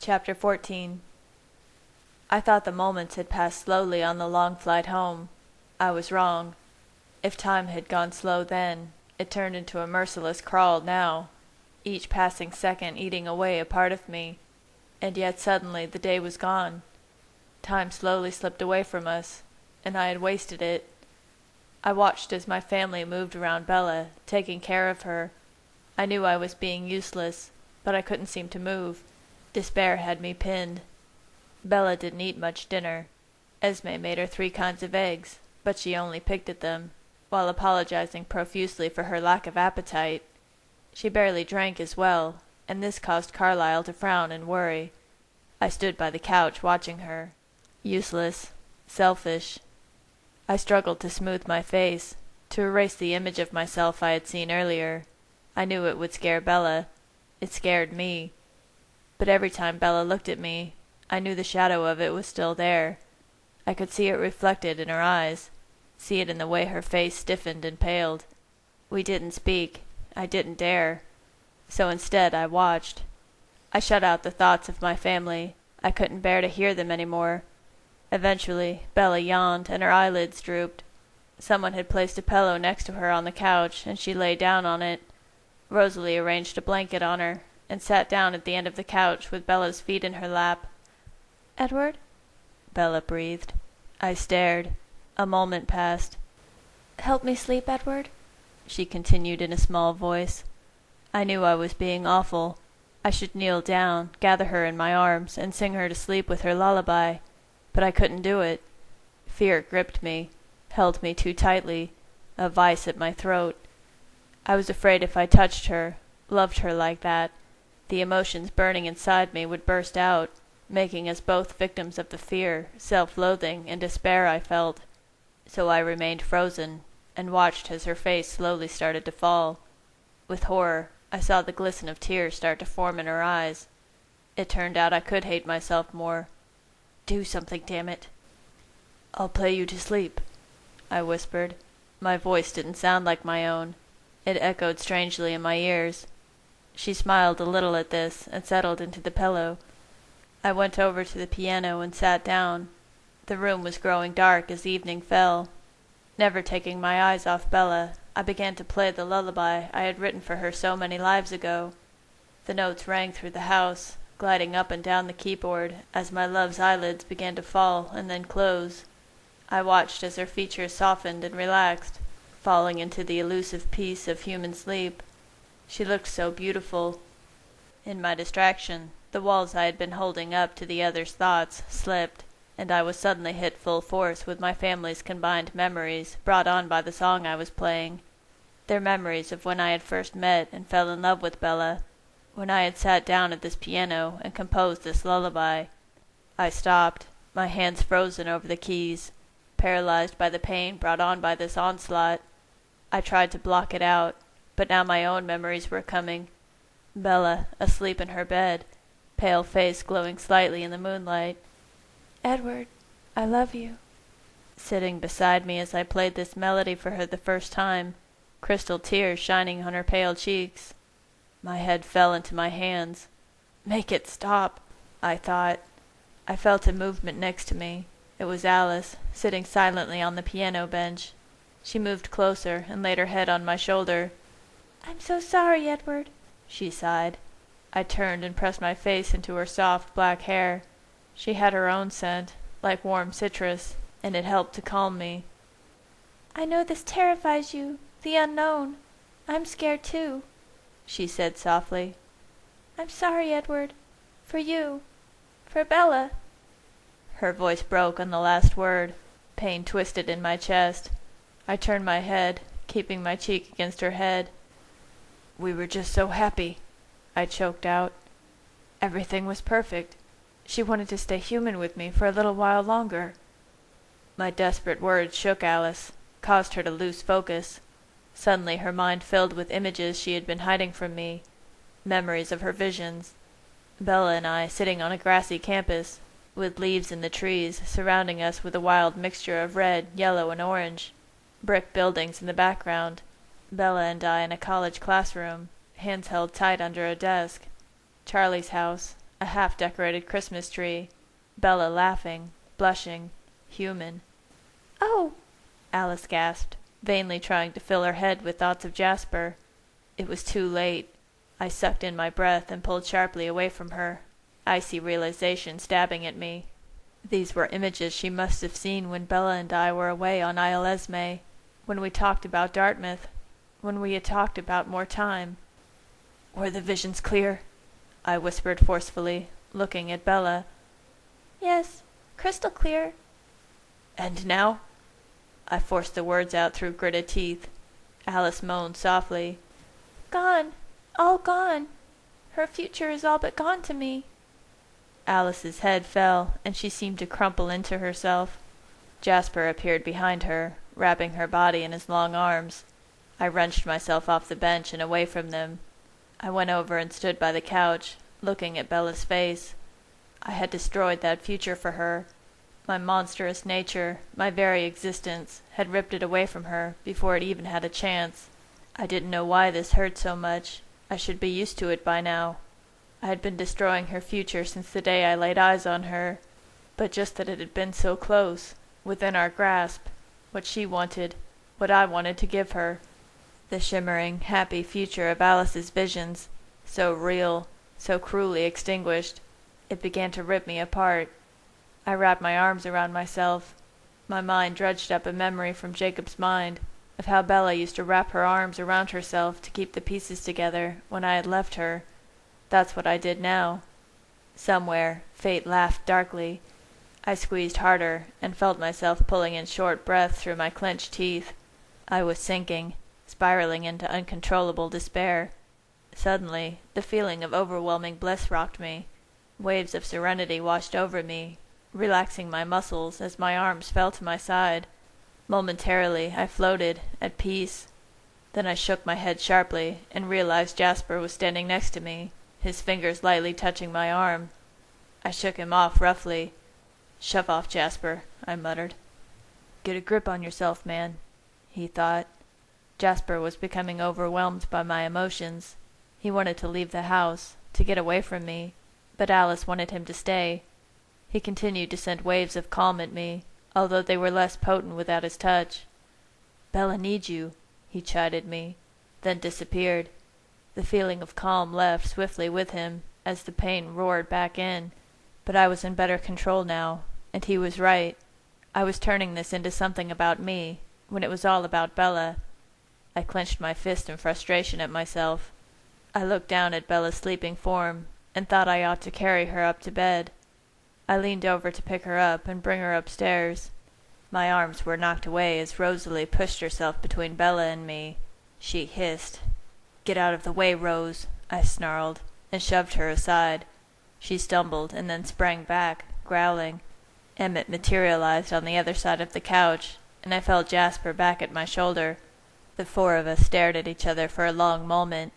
Chapter 14. I thought the moments had passed slowly on the long flight home. I was wrong. If time had gone slow then, it turned into a merciless crawl now, each passing second eating away a part of me. And yet suddenly the day was gone. Time slowly slipped away from us, and I had wasted it. I watched as my family moved around Bella, taking care of her. I knew I was being useless, but I couldn't seem to move. Despair had me pinned. Bella didn't eat much dinner. Esme made her 3 kinds of eggs, but she only picked at them, while apologizing profusely for her lack of appetite. She barely drank as well, and this caused Carlyle to frown and worry. I stood by the couch watching her. Useless. Selfish. I struggled to smooth my face, to erase the image of myself I had seen earlier. I knew it would scare Bella. It scared me. But every time Bella looked at me, I knew the shadow of it was still there. I could see it reflected in her eyes, see it in the way her face stiffened and paled. We didn't speak. I didn't dare. So instead I watched. I shut out the thoughts of my family. I couldn't bear to hear them any more. Eventually, Bella yawned and her eyelids drooped. Someone had placed a pillow next to her on the couch, and she lay down on it. Rosalie arranged a blanket on her, and sat down at the end of the couch with Bella's feet in her lap. "Edward?" Bella breathed. I stared. A moment passed. "Help me sleep, Edward," she continued in a small voice. I knew I was being awful. I should kneel down, gather her in my arms, and sing her to sleep with her lullaby. But I couldn't do it. Fear gripped me, held me too tightly, a vice at my throat. I was afraid if I touched her, loved her like that, the emotions burning inside me would burst out, making us both victims of the fear, self-loathing, and despair I felt. So I remained frozen, and watched as her face slowly started to fall. With horror, I saw the glisten of tears start to form in her eyes. It turned out I could hate myself more. Do something, damn it. "I'll play you to sleep," I whispered. My voice didn't sound like my own. It echoed strangely in my ears. She smiled a little at this, and settled into the pillow. I went over to the piano and sat down. The room was growing dark as evening fell. Never taking my eyes off Bella, I began to play the lullaby I had written for her so many lives ago. The notes rang through the house, gliding up and down the keyboard as my love's eyelids began to fall and then close. I watched as her features softened and relaxed, falling into the elusive peace of human sleep. She looked so beautiful. In my distraction, the walls I had been holding up to the other's thoughts slipped, and I was suddenly hit full force with my family's combined memories brought on by the song I was playing. Their memories of when I had first met and fell in love with Bella, when I had sat down at this piano and composed this lullaby. I stopped, my hands frozen over the keys, paralyzed by the pain brought on by this onslaught. I tried to block it out, but now my own memories were coming. Bella, asleep in her bed, pale face glowing slightly in the moonlight. "Edward, I love you." Sitting beside me as I played this melody for her the first time, crystal tears shining on her pale cheeks. My head fell into my hands. Make it stop, I thought. I felt a movement next to me. It was Alice, sitting silently on the piano bench. She moved closer and laid her head on my shoulder. "I'm so sorry, Edward," she sighed. I turned and pressed my face into her soft black hair. She had her own scent, like warm citrus, and it helped to calm me. "I know this terrifies you, the unknown. I'm scared too," she said softly. "I'm sorry, Edward. For you. For Bella." Her voice broke on the last word. Pain twisted in my chest. I turned my head, keeping my cheek against her head. "We were just so happy," I choked out. "Everything was perfect. She wanted to stay human with me for a little while longer." My desperate words shook Alice, caused her to lose focus. Suddenly her mind filled with images she had been hiding from me, memories of her visions. Bella and I sitting on a grassy campus, with leaves in the trees surrounding us with a wild mixture of red, yellow, and orange. Brick buildings in the background. Bella and I in a college classroom, hands held tight under a desk. Charlie's house, a half-decorated Christmas tree, Bella laughing, blushing, human. "Oh!" Alice gasped, vainly trying to fill her head with thoughts of Jasper. It was too late. I sucked in my breath and pulled sharply away from her, icy realization stabbing at me. These were images she must have seen when Bella and I were away on Isle Esme, when we talked about Dartmouth, when we had talked about more time. "Were the visions clear?" I whispered forcefully, looking at Bella. "Yes, crystal clear." "And now?" I forced the words out through gritted teeth. Alice moaned softly. "Gone. All gone. Her future is all but gone to me." Alice's head fell, and she seemed to crumple into herself. Jasper appeared behind her, wrapping her body in his long arms. I wrenched myself off the bench and away from them. I went over and stood by the couch, looking at Bella's face. I had destroyed that future for her. My monstrous nature, my very existence, had ripped it away from her before it even had a chance. I didn't know why this hurt so much. I should be used to it by now. I had been destroying her future since the day I laid eyes on her, but just that it had been so close, within our grasp, what she wanted, what I wanted to give her. The shimmering, happy future of Alice's visions, so real, so cruelly extinguished. It began to rip me apart. I wrapped my arms around myself. My mind dredged up a memory from Jacob's mind of how Bella used to wrap her arms around herself to keep the pieces together when I had left her. That's what I did now. Somewhere, fate laughed darkly. I squeezed harder and felt myself pulling in short breaths through my clenched teeth. I was sinking, spiraling into uncontrollable despair. Suddenly, the feeling of overwhelming bliss rocked me. Waves of serenity washed over me, relaxing my muscles as my arms fell to my side. Momentarily, I floated, at peace. Then I shook my head sharply and realized Jasper was standing next to me, his fingers lightly touching my arm. I shook him off roughly. "Shove off, Jasper," I muttered. "Get a grip on yourself, man," he thought. Jasper was becoming overwhelmed by my emotions. He wanted to leave the house, to get away from me, but Alice wanted him to stay. He continued to send waves of calm at me, although they were less potent without his touch. "Bella needs you," he chided me, then disappeared. The feeling of calm left swiftly with him as the pain roared back in, but I was in better control now, and he was right. I was turning this into something about me, when it was all about Bella. I clenched my fist in frustration at myself. I looked down at Bella's sleeping form, and thought I ought to carry her up to bed. I leaned over to pick her up and bring her upstairs. My arms were knocked away as Rosalie pushed herself between Bella and me. She hissed. "Get out of the way, Rose," I snarled, and shoved her aside. She stumbled and then sprang back, growling. Emmett materialized on the other side of the couch, and I felt Jasper back at my shoulder. The four of us stared at each other for a long moment.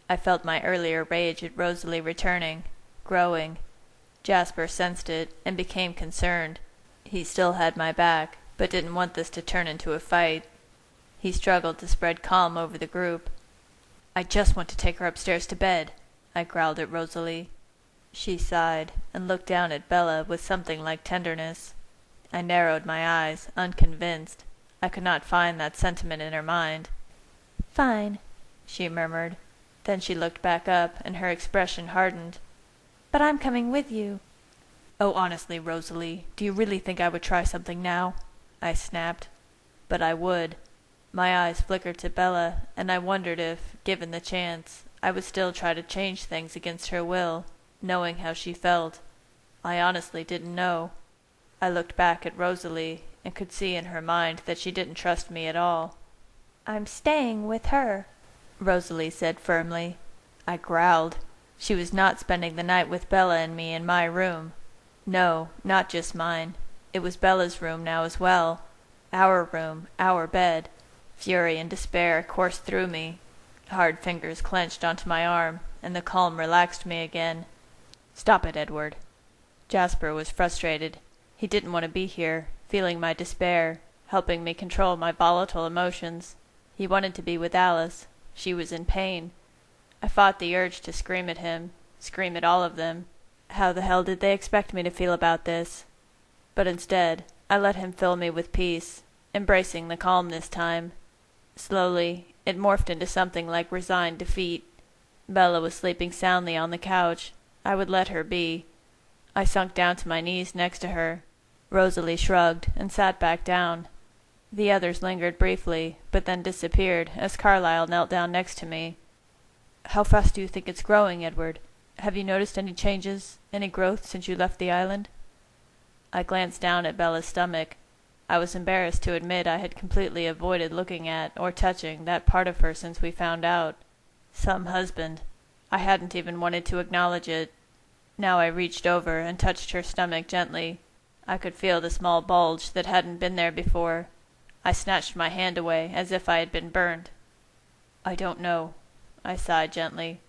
I felt my earlier rage at Rosalie returning, growing. Jasper sensed it and became concerned. He still had my back, but didn't want this to turn into a fight. He struggled to spread calm over the group. "I just want to take her upstairs to bed," I growled at Rosalie. She sighed and looked down at Bella with something like tenderness. I narrowed my eyes, unconvinced. I could not find that sentiment in her mind. "Fine," she murmured. Then she looked back up, and her expression hardened. "But I'm coming with you." "Oh, honestly, Rosalie, do you really think I would try something now?" I snapped. But I would. My eyes flickered to Bella, and I wondered if, given the chance, I would still try to change things against her will, knowing how she felt. I honestly didn't know. I looked back at Rosalie, and could see in her mind that she didn't trust me at all. "I'm staying with her," Rosalie said firmly. I growled. She was not spending the night with Bella and me in my room. No, not just mine. It was Bella's room now as well. Our room, our bed. Fury and despair coursed through me. Hard fingers clenched onto my arm, and the calm relaxed me again. "Stop it, Edward." Jasper was frustrated. He didn't want to be here, feeling my despair, helping me control my volatile emotions. He wanted to be with Alice. She was in pain. I fought the urge to scream at him, scream at all of them. How the hell did they expect me to feel about this? But instead, I let him fill me with peace, embracing the calm this time. Slowly, it morphed into something like resigned defeat. Bella was sleeping soundly on the couch. I would let her be. I sunk down to my knees next to her. Rosalie shrugged and sat back down. The others lingered briefly, but then disappeared as Carlyle knelt down next to me. "How fast do you think it's growing, Edward? Have you noticed any changes, any growth since you left the island?" I glanced down at Bella's stomach. I was embarrassed to admit I had completely avoided looking at or touching that part of her since we found out. Some husband. I hadn't even wanted to acknowledge it. Now I reached over and touched her stomach gently. I could feel the small bulge that hadn't been there before. I snatched my hand away as if I had been burned. "I don't know," I sighed gently.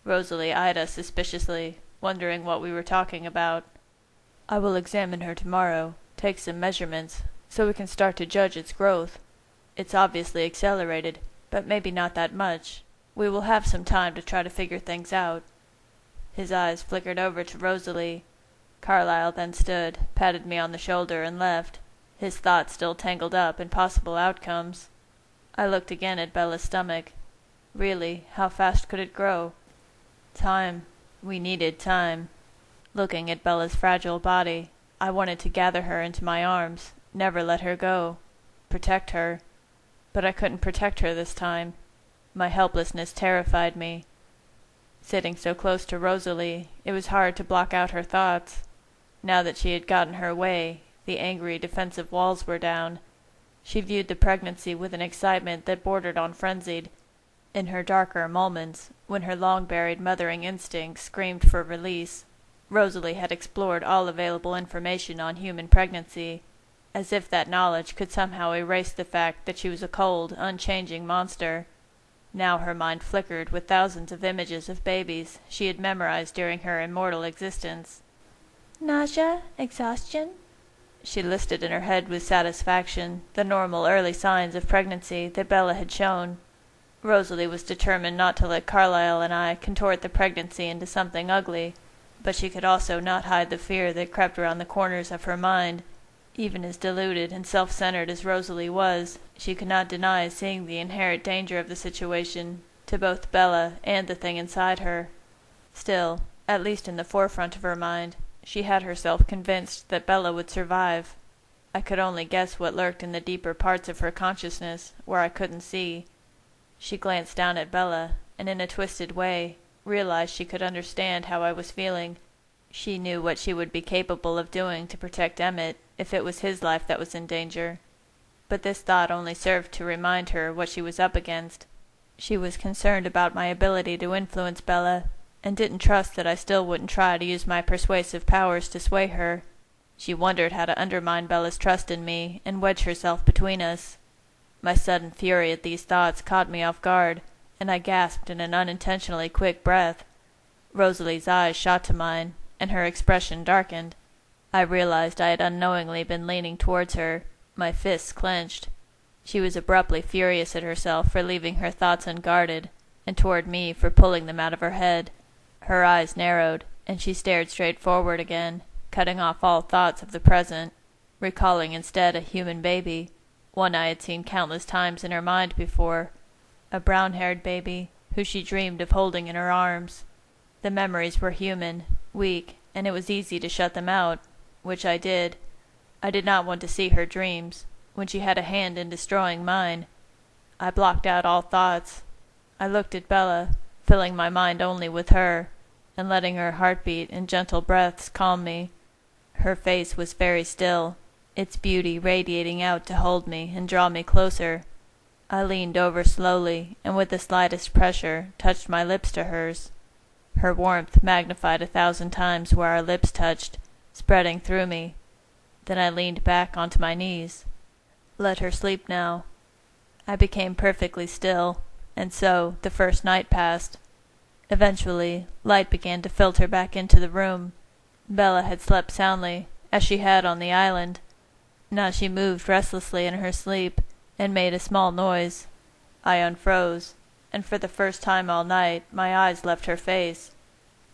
Rosalie eyed us suspiciously, wondering what we were talking about. "I will examine her tomorrow, take some measurements, so we can start to judge its growth. It's obviously accelerated, but maybe not that much. We will have some time to try to figure things out." His eyes flickered over to Rosalie. Carlyle then stood, patted me on the shoulder, and left, his thoughts still tangled up in possible outcomes. I looked again at Bella's stomach. Really, how fast could it grow? Time. We needed time. Looking at Bella's fragile body, I wanted to gather her into my arms, never let her go, protect her. But I couldn't protect her this time. My helplessness terrified me. Sitting so close to Rosalie, it was hard to block out her thoughts. Now that she had gotten her way, the angry, defensive walls were down. She viewed the pregnancy with an excitement that bordered on frenzied. In her darker moments, when her long-buried mothering instinct screamed for release, Rosalie had explored all available information on human pregnancy, as if that knowledge could somehow erase the fact that she was a cold, unchanging monster. Now her mind flickered with thousands of images of babies she had memorized during her immortal existence. Nausea, exhaustion. She listed in her head with satisfaction the normal early signs of pregnancy that Bella had shown. Rosalie was determined not to let Carlyle and I contort the pregnancy into something ugly, but she could also not hide the fear that crept around the corners of her mind. Even as deluded and self-centered as Rosalie was, she could not deny seeing the inherent danger of the situation to both Bella and the thing inside her. Still, at least in the forefront of her mind, she had herself convinced that Bella would survive. I could only guess what lurked in the deeper parts of her consciousness, where I couldn't see. She glanced down at Bella, and in a twisted way, realized she could understand how I was feeling. She knew what she would be capable of doing to protect Emmett, if it was his life that was in danger. But this thought only served to remind her what she was up against. She was concerned about my ability to influence Bella, and didn't trust that I still wouldn't try to use my persuasive powers to sway her. She wondered how to undermine Bella's trust in me and wedge herself between us. My sudden fury at these thoughts caught me off guard, and I gasped in an unintentionally quick breath. Rosalie's eyes shot to mine, and her expression darkened. I realized I had unknowingly been leaning towards her, my fists clenched. She was abruptly furious at herself for leaving her thoughts unguarded, and toward me for pulling them out of her head. Her eyes narrowed, and she stared straight forward again, cutting off all thoughts of the present, recalling instead a human baby, one I had seen countless times in her mind before, a brown-haired baby who she dreamed of holding in her arms. The memories were human, weak, and it was easy to shut them out, which I did. I did not want to see her dreams, when she had a hand in destroying mine. I blocked out all thoughts. I looked at Bella, filling my mind only with her, and letting her heartbeat and gentle breaths calm me. Her face was very still, its beauty radiating out to hold me and draw me closer. I leaned over slowly, and with the slightest pressure touched my lips to hers. Her warmth magnified 1,000 times where our lips touched, spreading through me. Then I leaned back onto my knees. Let her sleep now. I became perfectly still, and so the first night passed. Eventually, light began to filter back into the room. Bella had slept soundly, as she had on the island. Now she moved restlessly in her sleep, and made a small noise. I unfroze, and for the first time all night my eyes left her face.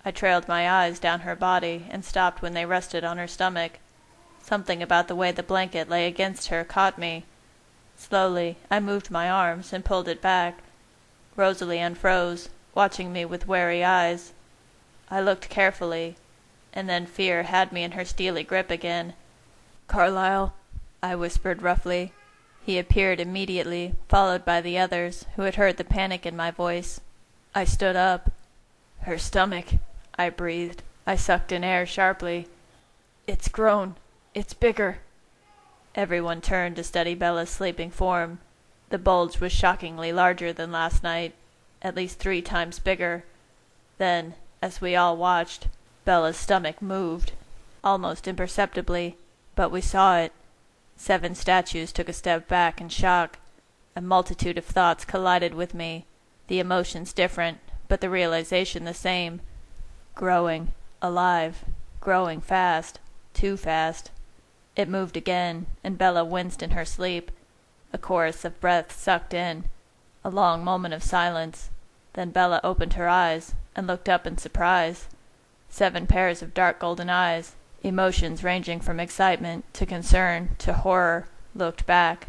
I trailed my eyes down her body and stopped when they rested on her stomach. Something about the way the blanket lay against her caught me. Slowly, I moved my arms and pulled it back. Rosalie unfroze, watching me with wary eyes. I looked carefully, and then fear had me in her steely grip again. "Carlyle," I whispered roughly. He appeared immediately, followed by the others, who had heard the panic in my voice. I stood up. "Her stomach," I breathed. I sucked in air sharply. "It's grown. It's bigger." Everyone turned to study Bella's sleeping form. The bulge was shockingly larger than last night, at least 3 times bigger. Then, as we all watched, Bella's stomach moved, almost imperceptibly, but we saw it. 7 statues took a step back in shock. A multitude of thoughts collided with me, the emotions different, but the realization the same. Growing, alive, growing fast, too fast. It moved again, and Bella winced in her sleep. A chorus of breaths sucked in. A long moment of silence. Then Bella opened her eyes and looked up in surprise. 7 pairs of dark golden eyes, emotions ranging from excitement to concern to horror, looked back.